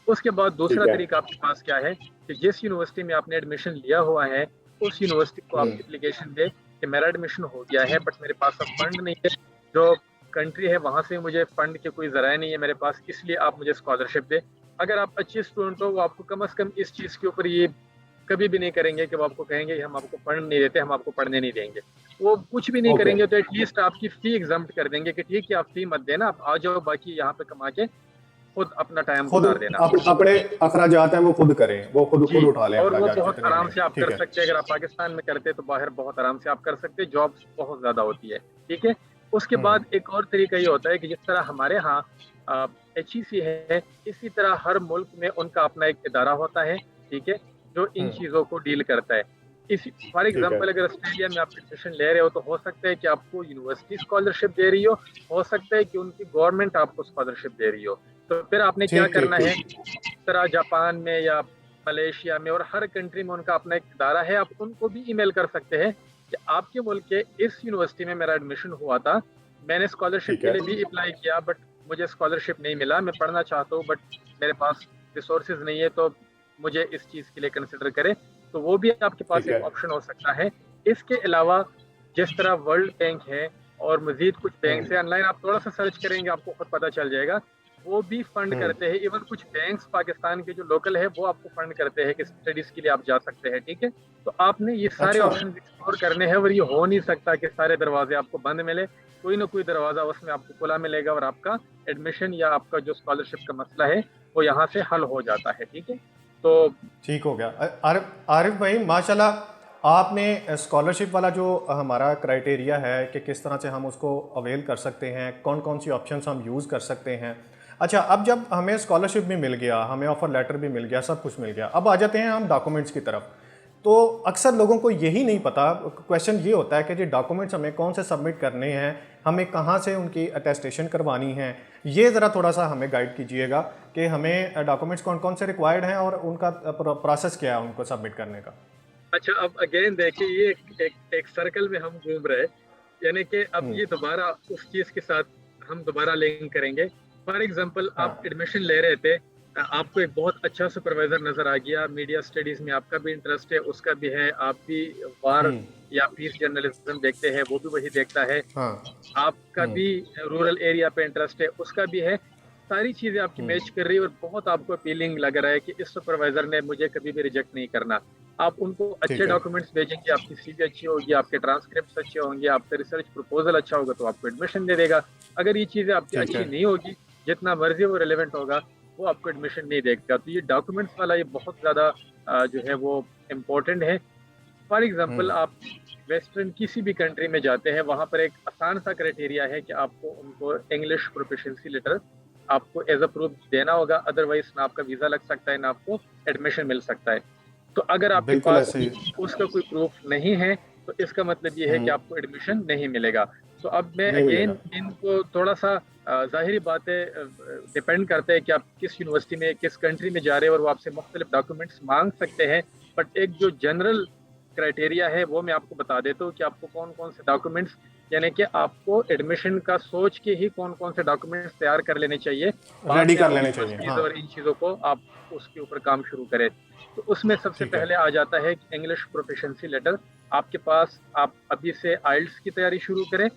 उसके बाद दूसरा ठीक है। तरीका आपके पास क्या है कि जिस यूनिवर्सिटी में आपने एडमिशन लिया हुआ है, उस यूनिवर्सिटी को आप हम्म। एप्लीकेशन दे कि मेरा एडमिशन हो गया है, बट मेरे पास अब फंड नहीं है। जो कंट्री है वहां से मुझे फंड के कोई जराया नहीं है मेरे पास, इसलिए आप मुझे स्कॉलरशिप दे। अगर आप अच्छे स्टूडेंट हो, वो आपको कम से कम इस चीज के ऊपर ये कभी भी नहीं करेंगे कि वो आपको कहेंगे कि हम आपको फंड नहीं देते, हम आपको पढ़ने नहीं देंगे। वो कुछ भी नहीं ओके। करेंगे तो एटलीस्ट आपकी फी एग्जाम्प्ट कर देंगे कि ठीक है, आप फी मत देना, आप आ जाओ, बाकी यहाँ पे कमा के खुद अपना टाइम खुद गुजार देना। अपने अखराजात हैं वो खुद करें, वो खुद जी, खुद उठा लें और वो अखराजात बहुत जितने आराम हैं। से आप ठीक कर है। सकते हैं। अगर आप पाकिस्तान में करते तो बाहर बहुत आराम से आप कर सकते हैं, जॉब्स बहुत ज्यादा होती है, ठीक है। उसके हम्म। बाद एक और तरीका ये होता है कि जिस तरह हमारे यहाँ एचईसी है, इसी तरह हर मुल्क में उनका अपना एक इदारा होता है, ठीक है, जो इन हम्म। चीज़ों को डील करता है। इस फॉर ठीक है। एग्जांपल, अगर ऑस्ट्रेलिया में आप एडमिशन ले रहे हो तो हो सकता है कि आपको यूनिवर्सिटी स्कॉलरशिप दे रही हो सकता है कि उनकी गवर्नमेंट आपको स्कॉलरशिप दे रही हो। तो फिर आपने क्या ठीक ठीक करना है, ठीक। इस तरह जापान में या मलेशिया में और हर कंट्री में उनका अपना एक इदारा है, आप उनको भी ईमेल कर सकते हैं कि आपके मुल्क के इस यूनिवर्सिटी में मेरा एडमिशन हुआ था, मैंने स्कॉलरशिप ठीक के है। लिए भी अप्लाई किया, बट मुझे स्कॉलरशिप नहीं मिला। मैं पढ़ना चाहता हूँ बट मेरे पास रिसोर्सेज नहीं है, तो मुझे इस चीज़ के लिए कंसिडर करें। तो वो भी आपके पास ठीक एक है। ऑप्शन हो सकता है। इसके अलावा जिस तरह वर्ल्ड बैंक है और मजीद कुछ बैंक है, ऑनलाइन आप थोड़ा सा सर्च करेंगे आपको खुद पता चल जाएगा, वो भी फंड हम्म। करते हैं। इवन कुछ बैंक्स पाकिस्तान के जो लोकल है वो आपको फंड करते हैं कि स्टडीज के लिए आप जा सकते हैं, ठीक है। तो आपने ये सारे अच्छा। ऑप्शन एक्सप्लोर करने हैं, और ये हो नहीं सकता कि सारे दरवाजे आपको बंद मिले। कोई ना कोई दरवाजा उसमें आपको खुला मिलेगा और आपका एडमिशन या आपका जो स्कॉलरशिप का मसला है वो यहाँ से हल हो जाता है, ठीक है। तो ठीक हो गया। आरिफ आरिफ भाई, माशाल्लाह आपने स्कॉलरशिप वाला जो हमारा क्राइटेरिया है कि किस तरह से हम उसको अवेल कर सकते हैं, कौन कौन सी ऑप्शंस हम यूज़ कर सकते हैं। अच्छा, अब जब हमें स्कॉलरशिप भी मिल गया, हमें ऑफर लेटर भी मिल गया, सब कुछ मिल गया, अब आ जाते हैं हम डॉक्यूमेंट्स की तरफ। तो अक्सर लोगों को यही नहीं पता, क्वेश्चन ये होता है कि जी डॉक्यूमेंट्स हमें कौन से सबमिट करने हैं, हमें कहाँ से उनकी अटेस्टेशन करवानी है। ये ज़रा थोड़ा सा हमें गाइड कीजिएगा कि हमें डॉक्यूमेंट्स कौन कौन से रिक्वायर्ड हैं और उनका प्रोसेस क्या है उनको सबमिट करने का। अच्छा, अब अगेन देखिए, ये एक सर्कल में हम घूम रहे हैं, यानी कि अब ये दोबारा उस चीज़ के साथ हम दोबारा लिंक करेंगे। फॉर एग्जांपल, आप हाँ। एडमिशन ले रहे थे, आपको एक बहुत अच्छा सुपरवाइजर नजर आ गया, मीडिया स्टडीज में आपका भी इंटरेस्ट है, उसका भी है, आप भी वार या पीस जर्नलिज्म देखते हैं, वो भी वही देखता है, हाँ। आपका भी रूरल एरिया पे इंटरेस्ट है, उसका भी है। सारी चीजें आपकी मैच कर रही है और बहुत आपको अपीलिंग लग रहा है कि इस सुपरवाइजर ने मुझे कभी भी रिजेक्ट नहीं करना। आप उनको अच्छे डॉक्यूमेंट्स भेजेंगे, आपकी सीवी अच्छी होगी, आपके ट्रांसक्रिप्ट अच्छे होंगे, आपका रिसर्च प्रपोजल अच्छा होगा, तो आपको एडमिशन दे देगा। अगर ये चीजें आपकी अच्छी नहीं होगी, जितना मर्जी वो रिलेवेंट होगा, वो आपको एडमिशन नहीं देगा। तो ये डॉक्यूमेंट्स वाला ये बहुत ज्यादा जो है वो इम्पोर्टेंट है। फॉर एग्जाम्पल, आप वेस्टर्न किसी भी कंट्री में जाते हैं, वहाँ पर एक आसान सा क्राइटेरिया है कि आपको उनको इंग्लिश प्रोफिशिएंसी लेटर आपको एज अ प्रूफ देना होगा, अदरवाइज ना आपका वीजा लग सकता है ना आपको एडमिशन मिल सकता है। तो अगर आपके पास उसका कोई प्रूफ नहीं है तो इसका मतलब ये है कि आपको एडमिशन नहीं मिलेगा। तो अब मैं अगेन इनको थोड़ा सा जाहिरी बात है, डिपेंड करते हैं कि आप किस यूनिवर्सिटी में किस कंट्री में जा रहे हैं और वो आपसे मुख्तलिफ डॉक्यूमेंट्स मांग सकते हैं। बट एक जो जनरल क्राइटेरिया है वो मैं आपको बता देता हूँ कि आपको कौन कौन से डॉक्यूमेंट्स, यानी कि आपको एडमिशन का सोच के ही कौन कौन से डॉक्यूमेंट्स तैयार कर लेने चाहिए, बाद रेडी में कर आप लेने चाहिए, यूनिवर्सिटीज हाँ। और इन चीज़ों को आप उसके ऊपर काम शुरू करें। तो उसमें सबसे ठीक है। पहले आ जाता है इंग्लिश प्रोफिशिएंसी लेटर आपके पास। आप अभी से आइल्स की तैयारी शुरू करें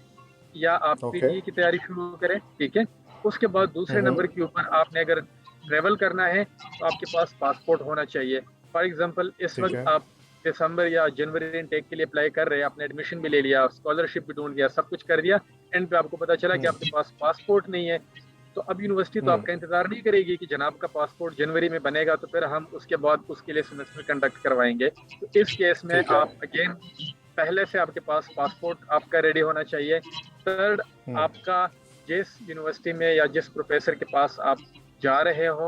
या आप ओके। पीटी की तैयारी शुरू करें, ठीक है। उसके बाद दूसरे हम्म। नंबर के ऊपर आपने अगर ट्रेवल करना है तो आपके पास पासपोर्ट होना चाहिए। फॉर एग्जांपल इस ठीक वक्त है। आप दिसंबर या जनवरी इनटेक के लिए अप्लाई कर रहे हैं, आपने एडमिशन भी ले लिया, स्कॉलरशिप भी ढूंढ लिया, सब कुछ कर दिया, एंड पे आपको पता चला कि हम्म। आपके पास पासपोर्ट नहीं है। तो अब यूनिवर्सिटी तो हम्म। आपका इंतजार नहीं करेगी कि जनाब का पासपोर्ट जनवरी में बनेगा तो फिर हम उसके बाद उसके लिए सेमेस्टर कंडक्ट करवाएंगे। तो इस केस में ठीक है। आप अगेन पहले से आपके पास पासपोर्ट आपका रेडी होना चाहिए। थर्ड, हम्म। आपका जिस यूनिवर्सिटी में या जिस प्रोफेसर के पास आप जा रहे हो,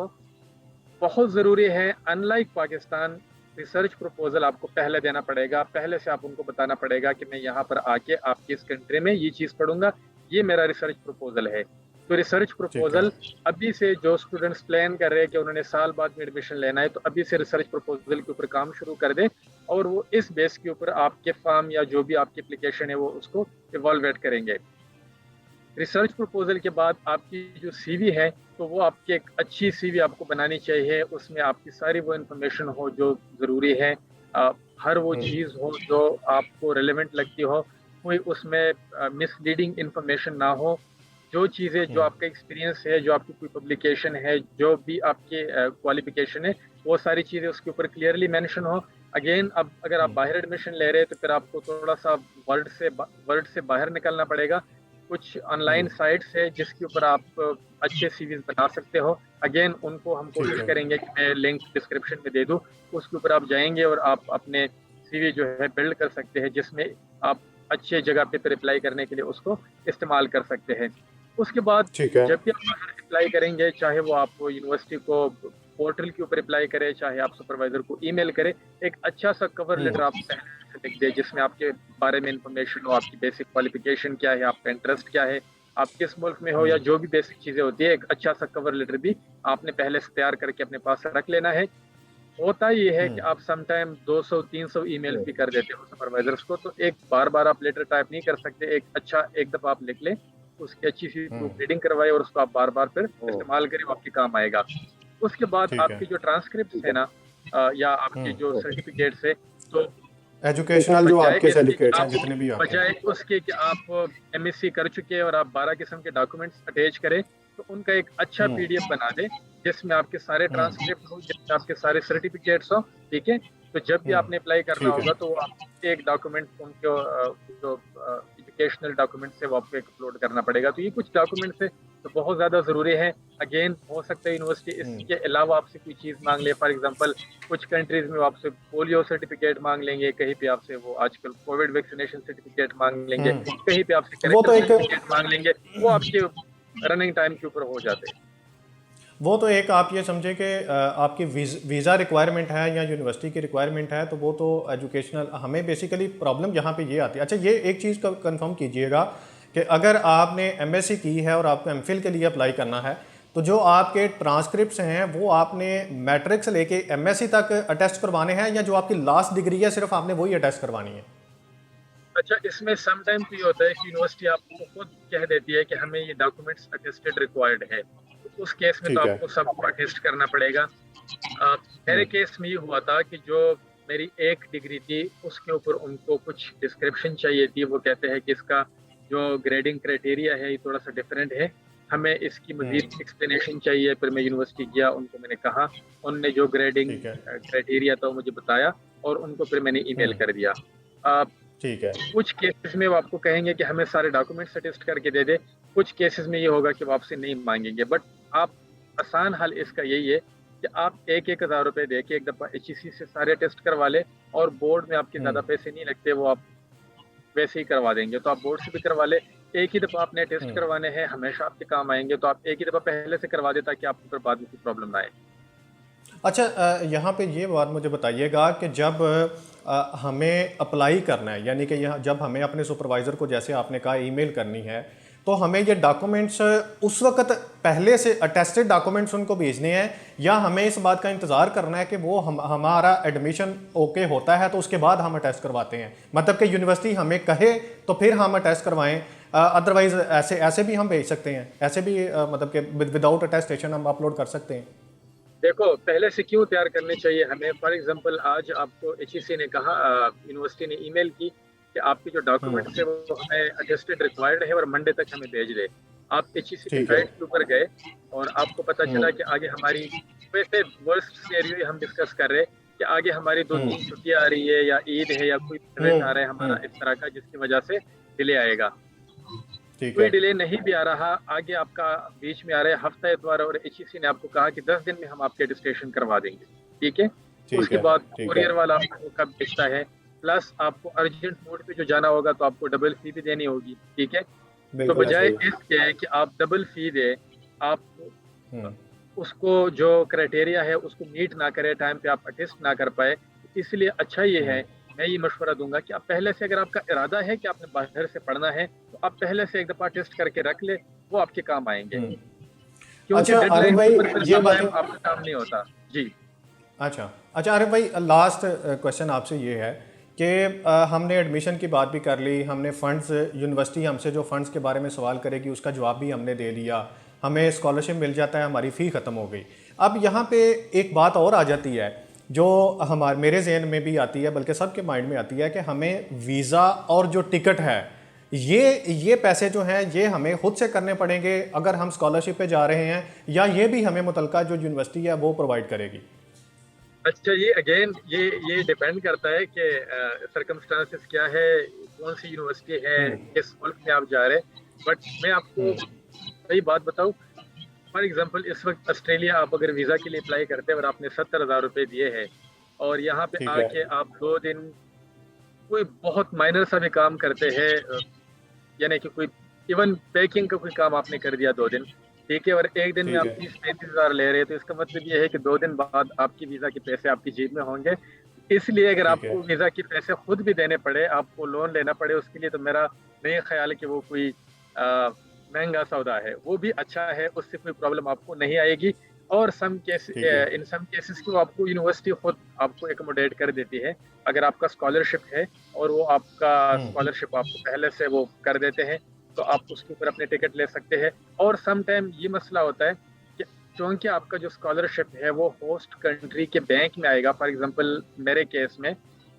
बहुत ज़रूरी है, अनलाइक पाकिस्तान, रिसर्च प्रपोजल आपको पहले देना पड़ेगा। पहले से आप उनको बताना पड़ेगा कि मैं यहाँ पर आके आपकी इस कंट्री में ये चीज़ पढ़ूंगा, ये मेरा रिसर्च प्रपोजल है। तो रिसर्च ठीक है। प्रपोजल अभी से जो स्टूडेंट्स प्लान कर रहे हैं कि उन्होंने साल बाद में एडमिशन लेना है, तो अभी से रिसर्च प्रपोजल के ऊपर काम शुरू कर दें, और वो इस बेस के ऊपर आपके फॉर्म या जो भी आपकी एप्लीकेशन है वो उसको इवॉल्वेट करेंगे। रिसर्च प्रपोजल के बाद आपकी जो सीवी है, तो वो आपकी एक अच्छी सीवी आपको बनानी चाहिए, उसमें आपकी सारी वो इन्फॉर्मेशन हो जो ज़रूरी है, हर वो हम्म। चीज़ हो जो आपको रेलेवेंट लगती हो, कोई उसमें मिसलीडिंग इन्फॉर्मेशन ना हो। जो चीज़ें, जो हम्म। आपका एक्सपीरियंस है, जो आपकी कोई पब्लिकेशन है, जो भी आपके क्वालिफिकेशन है, वो सारी चीज़ें उसके ऊपर क्लियरली मेंशन हो। अगेन, अब अगर आप हम्म। बाहर एडमिशन ले रहे हैं तो फिर आपको थोड़ा सा वर्ल्ड से बाहर निकलना पड़ेगा। कुछ ऑनलाइन हम्म। साइट्स है जिसके ऊपर आप अच्छे सीवीज बना सकते हो। अगेन, उनको हम ठीक कोशिश है। करेंगे कि मैं लिंक डिस्क्रिप्शन में दे दूं, उसके ऊपर आप जाएंगे और आप अपने सीवी जो है बिल्ड कर सकते हैं, जिसमें आप अच्छे जगह पे फिर अप्लाई करने के लिए उसको इस्तेमाल कर सकते हैं। उसके बाद ठीक है। जब भी आप अप्लाई करेंगे, चाहे वो आप यूनिवर्सिटी को पोर्टल के ऊपर अप्लाई करें, चाहे आप सुपरवाइजर को ईमेल करें, एक अच्छा सा कवर लेटर हम्म। आप पहले से लिख दें जिसमें आपके बारे में इंफॉर्मेशन हो, आपकी बेसिक क्वालिफिकेशन क्या है, आपका इंटरेस्ट क्या है, आप किस मुल्क में हो, या हम्म। जो भी बेसिक चीजें होती है, एक अच्छा सा कवर लेटर भी आपने पहले से तैयार करके अपने पास रख लेना है। होता ये है कि हम्म। आप समटाइम 200-300 ईमेल भी कर देते हो सुपरवाइजर्स को, तो एक बार बार आप लेटर टाइप नहीं कर सकते, एक अच्छा एक दफा आप लिख लें, उसकी अच्छी सी हम्म। प्रूफ रीडिंग करवाए और उसको आप बार बार फिर इस्तेमाल करें, वो आपके काम आएगा। उसके बाद ठीक है। आपकी जो ट्रांसक्रिप्ट है ना, या आपके हम्म। जो सर्टिफिकेट्स है, तो एजुकेशनल जो बजाय आपके इसके कि सर्टिफिकेट्स हैं आप जितने भी आपके। बजाय उसके कि आप एमएससी कर चुके हैं और आप 12 किस्म के डॉक्यूमेंट्स अटैच करें, तो उनका एक अच्छा हम्म। पीडीएफ बना दें जिसमें आपके सारे हम्म। ट्रांसक्रिप्ट हो, जिसमें आपके सारे सर्टिफिकेट्स हो, ठीक है। तो जब भी हम्म। आपने अप्लाई करना ठीक है। होगा तो वो आप एक डॉक्यूमेंट उनको जो एजुकेशनल डॉक्यूमेंट्स है वो आपको एक अपलोड करना पड़ेगा। तो ये कुछ डॉक्यूमेंट्स है तो बहुत ज़्यादा ज़रूरी है। अगेन, हो सकता है यूनिवर्सिटी हम्म। इसके अलावा आपसे कोई चीज़ मांग ले। फॉर एग्जांपल, कुछ कंट्रीज में वो आपसे पोलियो सर्टिफिकेट मांग लेंगे, कहीं पे आपसे वो आजकल कोविड वैक्सीनेशन सर्टिफिकेट मांग लेंगे, हम्म। कहीं पे आपसे वो तो कैरेक्टर एक सर्टिफिकेट मांग लेंगे, वो आपके रनिंग टाइम के ऊपर हो जाते हैं। वो तो एक आप ये समझे कि आपकी वीज़ा रिक्वायरमेंट है या यूनिवर्सिटी की रिक्वायरमेंट है, तो वो तो एजुकेशनल हमें बेसिकली प्रॉब्लम यहाँ पे ये आती है। अच्छा, ये एक चीज़ का कंफर्म कीजिएगा कि अगर आपने एमएससी की है और आपको एमफिल के लिए अप्लाई करना है, तो जो आपके ट्रांसक्रिप्ट्स हैं वो आपने मैट्रिक से लेके एमएससी तक अटेस्ट करवाने हैं, या जो आपकी लास्ट डिग्री है सिर्फ आपने वही अटेस्ट करवानी है? अच्छा, इसमें समटाइम तो ये होता है कि यूनिवर्सिटी आपको खुद कह देती है कि हमें ये डॉक्यूमेंट्स अटेस्टेड रिक्वायर्ड है, तो उस केस में तो ठीक है। आपको सबको अटेस्ट करना पड़ेगा। मेरे हम्म। केस में ये हुआ था कि जो मेरी एक डिग्री थी उसके ऊपर उनको कुछ डिस्क्रिप्शन चाहिए थी। वो कहते हैं कि इसका जो ग्रेडिंग क्राइटेरिया है ये थोड़ा सा डिफरेंट है, हमें इसकी हम्म। मजीद एक्सप्लेनेशन चाहिए। फिर मैं यूनिवर्सिटी गया, उनको मैंने कहा, उनने जो ग्रेडिंग ठीक है। क्राइटेरिया था वो मुझे बताया और उनको फिर मैंने ईमेल हम्म। कर दिया। अ, ठीक है। कुछ केसेस में वो आपको कहेंगे कि हमें सारे डॉक्यूमेंट्स अटेस्ट करके दे दे, कुछ केसेस में ये होगा कि वो आपसे नहीं मांगेंगे। बट आप, आसान हल इसका यही है कि आप 1,000 रुपये दे के एक दफ़ा HEC से सारे टेस्ट करवा ले, और बोर्ड में आपके ज़्यादा हम्म। पैसे नहीं लगते, वो आप वैसे ही करवा देंगे। तो आप बोर्ड से भी करवा ले, एक ही दफ़ा आपने टेस्ट हम्म। करवाने हैं, हमेशा आपके काम आएंगे, तो आप एक ही दफ़ा पहले से करवा दे ताकि आपको फिर बाद में कोई प्रॉब्लम ना आए। अच्छा, यहाँ पे ये बात मुझे बताइएगा कि जब हमें अप्लाई करना है, यानी कि यहाँ जब हमें अपने सुपरवाइज़र को, जैसे आपने कहा, ईमेल करनी है, तो हमें ये डॉक्यूमेंट्स उस वक्त पहले से अटेस्टेड डॉक्यूमेंट्स उनको भेजने हैं, या हमें इस बात का इंतज़ार करना है कि वो हमारा एडमिशन ओके होता है तो उसके बाद हम अटेस्ट करवाते हैं? मतलब कि यूनिवर्सिटी हमें कहे तो फिर हम अटेस्ट करवाएं, अदरवाइज ऐसे ऐसे भी हम भेज सकते हैं, ऐसे भी मतलब कि विदाउट अटेस्टेशन हम अपलोड कर सकते हैं? देखो, पहले से क्यों तैयार करनी चाहिए हमें। फॉर एग्जांपल आज आपको एचईसी ने कहा, यूनिवर्सिटी ने ईमेल की कि आपके जो हम्म। डॉक्यूमेंट्स है वो हमें अटेस्टेड रिक्वायर्ड है और मंडे तक हमें भेज दे। आप एचईसी की ठीक है। साइट के ऊपर गए और आपको पता चला हम्म। कि आगे हमारी, वैसे वर्स्ट सिनेरियो हम डिस्कस कर रहे हैं कि आगे हमारी दो तीन हम्म। छुट्टियां आ रही है या ईद है या कोई इवेंट आ रहा है हमारा हम्म। इस तरह का, जिसकी वजह से डिले आएगा। ठीक कोई है। डिले नहीं भी आ रहा, आगे आपका बीच में आ रहा है हफ्ता इतवार और एचईसी ने आपको कहा कि 10 दिन में हम आपके रजिस्ट्रेशन करवा देंगे, ठीक है। ठीक उसके है। बाद ठीक है। कुरियर वाला आपको कब भेजता है, प्लस आपको अर्जेंट मोड पे जो जाना होगा तो आपको डबल फी भी देनी होगी, ठीक है। तो बिल्कुल बजाय सही। इसके कि आप डबल फी दे, आप हम्म। उसको जो क्राइटेरिया है उसको मीट ना करे, टाइम पे आप अटेस्ट ना कर पाए, इसलिए अच्छा ये है, हम्म। मैं ये मशवरा दूंगा कि आप पहले से, अगर आपका इरादा है कि आपने बाहर से पढ़ना है तो आप पहले से एक दफ़ा टेस्ट करके रख ले, वो आपके काम आएंगे। हम्म। क्योंकि अच्छा आरिफ डेडलाइन के भाई, ऊपर फिर ये सब टाइम बातें, आपका काम नहीं होता। जी। अच्छा अच्छा आरिफ भाई, लास्ट क्वेश्चन आपसे ये है कि हमने एडमिशन की बात भी कर ली, हमने फ़ंड्स, यूनिवर्सिटी हमसे जो फ़ंड्स के बारे में सवाल करेगी उसका जवाब भी हमने दे लिया, हमें स्कॉलरशिप मिल जाता है, हमारी फ़ी ख़त्म हो गई। अब यहाँ पे एक बात और आ जाती है जो हमारे मेरे जहन में भी आती है, बल्कि सबके माइंड में आती है, कि हमें वीज़ा और जो टिकट है, ये पैसे जो हैं ये हमें खुद से करने पड़ेंगे अगर हम स्कॉलरशिप पे जा रहे हैं, या ये भी हमें मुतलका जो यूनिवर्सिटी है वो प्रोवाइड करेगी? अच्छा, ये अगेन ये डिपेंड करता है कि सरकमस्टांसिस क्या है, कौन सी यूनिवर्सिटी है, हम्म। किस मुल्क में आप जा रहे हैं। बट मैं आपको सही बात बताऊं, फॉर एग्जांपल इस वक्त ऑस्ट्रेलिया आप अगर वीज़ा के लिए अप्लाई करते हैं और आपने 70,000 रुपये दिए हैं और यहाँ पे ठीक है। आके आप 2 दिन कोई बहुत माइनर सा भी काम करते हैं, यानी कि कोई इवन पैकिंग का कोई काम आपने कर दिया 2 दिन, ठीक है, और एक दिन में ठीक आप है। 30-35 हज़ार ले रहे हैं, तो इसका मतलब ये है कि 2 दिन बाद आपकी वीज़ा के पैसे आपकी जेब में होंगे। इसलिए अगर ठीक है। आपको वीज़ा के पैसे खुद भी देने पड़े, आपको लोन लेना पड़े उसके लिए, तो मेरा नहीं ख्याल है कि वो कोई महंगा सौदा है। वो भी अच्छा है, उससे कोई प्रॉब्लम आपको नहीं आएगी। और सम केस ठीक है। इन सम केसेस को आपको यूनिवर्सिटी खुद आपको एकोमोडेट कर देती है, अगर आपका स्कॉलरशिप है और वो आपका स्कॉलरशिप आपको पहले से वो कर देते हैं, तो आप उसके ऊपर अपने टिकट ले सकते हैं। और सम टाइम ये मसला होता है कि क्योंकि आपका जो स्कॉलरशिप है वो होस्ट कंट्री के बैंक में आएगा। फॉर एग्जांपल मेरे केस में,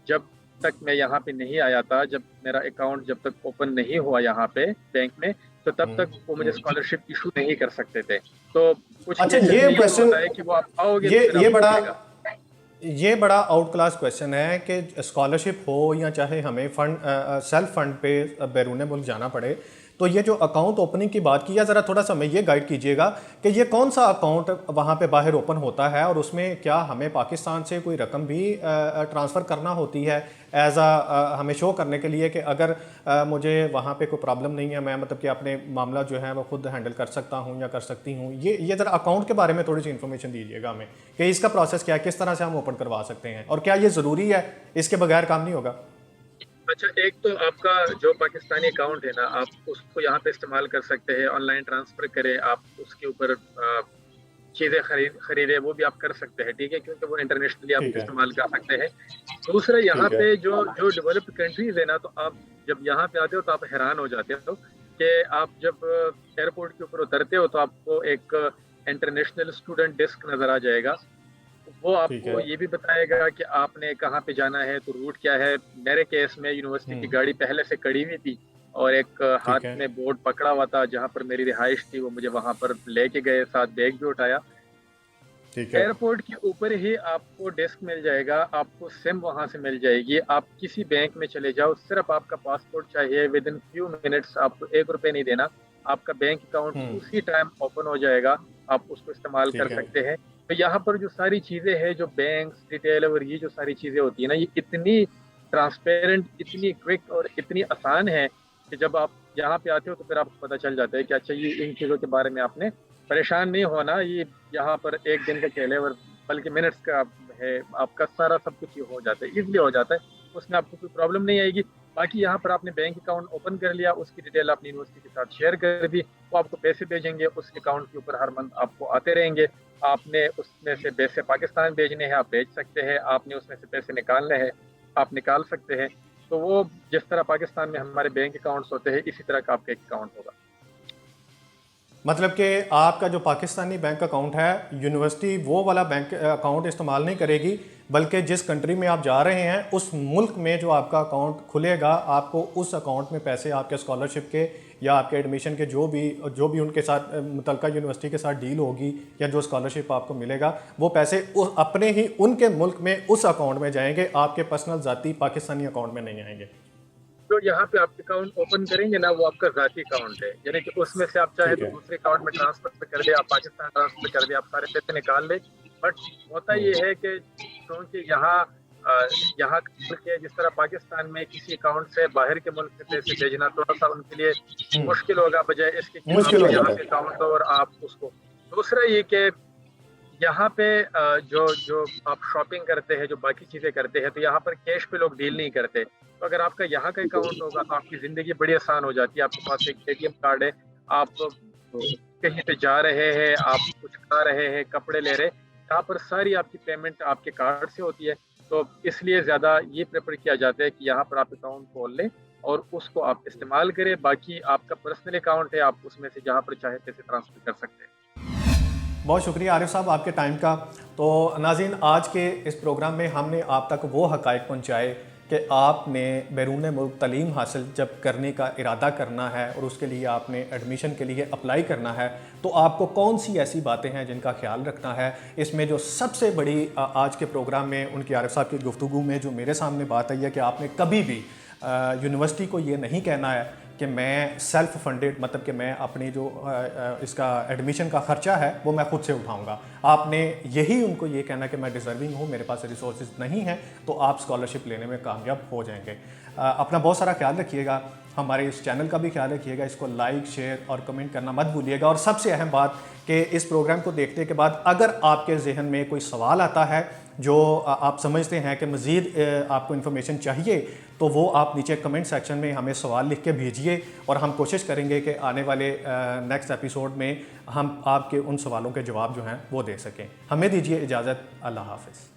जब तक मैं यहाँ पे नहीं आया था, जब मेरा अकाउंट जब तक ओपन नहीं हुआ यहाँ पे बैंक में, तो तब तक वो मुझे स्कॉलरशिप इशू नहीं कर सकते थे। तो कुछ अच्छा, केसेस ये में ये क्वेश्चन, होता है कि वो आप आओगे ये तो फिर ये आपको बड़ा मिलेगा। ये बड़ा आउट क्लास क्वेश्चन है कि स्कॉलरशिप हो या चाहे हमें फंड, सेल्फ फंड पे बैरून मुल्क जाना पड़े, तो ये जो अकाउंट ओपनिंग की बात की है, ज़रा थोड़ा सा हमें ये गाइड कीजिएगा कि ये कौन सा अकाउंट वहाँ पे बाहर ओपन होता है, और उसमें क्या हमें पाकिस्तान से कोई रकम भी ट्रांसफ़र करना होती है एज हमें शो करने के लिए कि अगर मुझे वहाँ पे कोई प्रॉब्लम नहीं है, मैं मतलब कि अपने मामला जो है वो खुद हैंडल कर सकता हूँ या कर सकती हूँ। ये ज़रा अकाउंट के बारे में थोड़ी सी इन्फॉर्मेशन दीजिएगा हमें कि इसका प्रोसेस क्या है, किस तरह से हम ओपन करवा सकते हैं, और क्या ये ज़रूरी है, इसके बगैर काम नहीं होगा? अच्छा, एक तो आपका जो पाकिस्तानी अकाउंट है ना, आप उसको यहाँ पे इस्तेमाल कर सकते हैं, ऑनलाइन ट्रांसफर करें, आप उसके ऊपर चीज़ें खरीदे, वो भी आप कर सकते हैं, ठीक है, क्योंकि वो इंटरनेशनली आप ठीक है। इस्तेमाल कर सकते हैं। दूसरा, यहाँ ठीक है। पे जो जो डेवलप्ड कंट्रीज है ना, तो आप जब यहाँ पे आते हो तो आप हैरान हो जाते हो कि आप जब एयरपोर्ट के ऊपर उतरते हो तो आपको एक इंटरनेशनल स्टूडेंट डेस्क नजर आ जाएगा। वो ठीक आपको है। ये भी बताएगा कि आपने कहाँ पे जाना है, तो रूट क्या है। मेरे केस में यूनिवर्सिटी की गाड़ी पहले से खड़ी हुई थी और एक ठीक हाथ है। में बोर्ड पकड़ा हुआ था जहाँ पर मेरी रिहाइश थी, वो मुझे वहां पर लेके गए, साथ बैग भी उठाया। ठीक है। एयरपोर्ट के ऊपर ही आपको डेस्क मिल जाएगा, आपको सिम वहां से मिल जाएगी। आप किसी बैंक में चले जाओ, सिर्फ आपका पासपोर्ट चाहिए, विद इन फ्यू मिनट्स, आपको 1 रुपये नहीं देना, आपका बैंक अकाउंट उसी टाइम ओपन हो जाएगा, आप उसको इस्तेमाल कर ठीक है। सकते हैं। तो यहाँ पर जो सारी चीज़ें हैं, जो बैंक डिटेल और ये जो सारी चीज़ें होती है ना, ये इतनी ट्रांसपेरेंट, इतनी क्विक और इतनी आसान है कि जब आप यहाँ पे आते हो तो फिर आपको पता चल जाता है कि अच्छा, ये इन चीज़ों के बारे में आपने परेशान नहीं होना। ये यहाँ पर एक दिन का खेल है, और बल्कि मिनट्स का है, आपका सारा सब कुछ ये हो जाता है, इजली हो जाता है, उसमें आपको कोई प्रॉब्लम नहीं आएगी। बाकी यहाँ पर आपने बैंक अकाउंट ओपन कर लिया, उसकी डिटेल अपनी यूनिवर्सिटी के साथ शेयर कर दी, वो आपको पैसे भेजेंगे, उस अकाउंट के ऊपर हर मंथ आपको आते रहेंगे। आपने उसमें से पैसे पाकिस्तान भेजने हैं, आप भेज सकते हैं, आपने उसमें से पैसे निकालने हैं, आप निकाल सकते हैं। तो वो जिस तरह पाकिस्तान में हमारे बैंक अकाउंट्स होते हैं, इसी तरह का आपका एक अकाउंट होगा। मतलब कि आपका जो पाकिस्तानी बैंक अकाउंट है, यूनिवर्सिटी वो वाला बैंक अकाउंट इस्तेमाल नहीं करेगी, बल्कि जिस कंट्री में आप जा रहे हैं उस मुल्क में जो आपका अकाउंट खुलेगा, आपको उस अकाउंट में पैसे आपके स्कॉलरशिप के या आपके एडमिशन के जो भी उनके साथ मुतलका यूनिवर्सिटी के साथ डील होगी या जो स्कॉलरशिप आपको मिलेगा, वो पैसे अपने ही उनके मुल्क में उस अकाउंट में जाएंगे, आपके पर्सनल ज़ाती पाकिस्तानी अकाउंट में नहीं आएंगे। जो यहाँ पे आप अकाउंट ओपन करेंगे ना, वो आपका जाती अकाउंट है, यानी कि उसमें से आप चाहे ठीक तो है। दूसरे अकाउंट में ट्रांसफर कर दे, आप पाकिस्तान ट्रांसफर कर दे, आप सारे पैसे निकाल ले। बट होता ये है कि क्योंकि यहाँ के जिस तरह पाकिस्तान में किसी अकाउंट से बाहर के मुल्क में पैसे भेजना थोड़ा सा उनके लिए मुश्किल होगा, बजाय इसके कि मुश्किल हो आपके यहाँ जाता पे है। अकाउंट हो और आप उसको। दूसरा ये कि यहाँ पे जो जो आप शॉपिंग करते हैं, जो बाकी चीज़ें करते हैं, तो यहाँ पर कैश पे लोग डील नहीं करते। तो अगर आपका यहाँ का अकाउंट होगा तो आपकी ज़िंदगी बड़ी आसान हो जाती है। आपके पास एक एटीएम कार्ड है, आप कहीं पे जा रहे हैं, आप कुछ खा रहे हैं, कपड़े ले रहे हैं, यहाँ पर सारी आपकी पेमेंट आपके कार्ड से होती है। तो इसलिए ज़्यादा ये प्रेफर किया जाता है कि यहाँ पर आप अकाउंट खोल लें और उसको आप इस्तेमाल करें। बाकी आपका पर्सनल अकाउंट है, आप उसमें से जहाँ पर चाहे पैसे ट्रांसफ़र कर सकते हैं। बहुत शुक्रिया आरिफ साहब आपके टाइम का। तो नाज़रीन, आज के इस प्रोग्राम में हमने आप तक वो हक़ाइक़ पहुँचाए कि आपने बैरून मुल्क तालीम हासिल जब करने का इरादा करना है और उसके लिए आपने एडमिशन के लिए अप्लाई करना है, तो आपको कौन सी ऐसी बातें हैं जिनका ख्याल रखना है। इसमें जो सबसे बड़ी आज के प्रोग्राम में उनकी आरिफ साहब की गुफ्तगू में जो मेरे सामने बात आई है कि आपने कभी भी यूनिवर्सिटी को ये नहीं कहना है कि मैं सेल्फ फंडेड, मतलब कि मैं अपनी जो इसका एडमिशन का ख़र्चा है वो मैं ख़ुद से उठाऊंगा। आपने यही उनको ये कहना कि मैं डिज़र्विंग हूँ, मेरे पास रिसोर्सेज नहीं हैं, तो आप स्कॉलरशिप लेने में कामयाब हो जाएंगे। अपना बहुत सारा ख्याल रखिएगा, हमारे इस चैनल का भी ख्याल रखिएगा, इसको लाइक शेयर और कमेंट करना मत भूलिएगा। और सबसे अहम बात कि इस प्रोग्राम को देखने के बाद अगर आपके जहन में कोई सवाल आता है जो आप समझते हैं कि मज़ीद आपको इन्फॉर्मेशन चाहिए, तो वो आप नीचे कमेंट सेक्शन में हमें सवाल लिख के भेजिए और हम कोशिश करेंगे कि आने वाले नेक्स्ट एपिसोड में हम आपके उन सवालों के जवाब जो हैं वो दे सकें। हमें दीजिए इजाज़त। अल्लाह हाफ़िज़।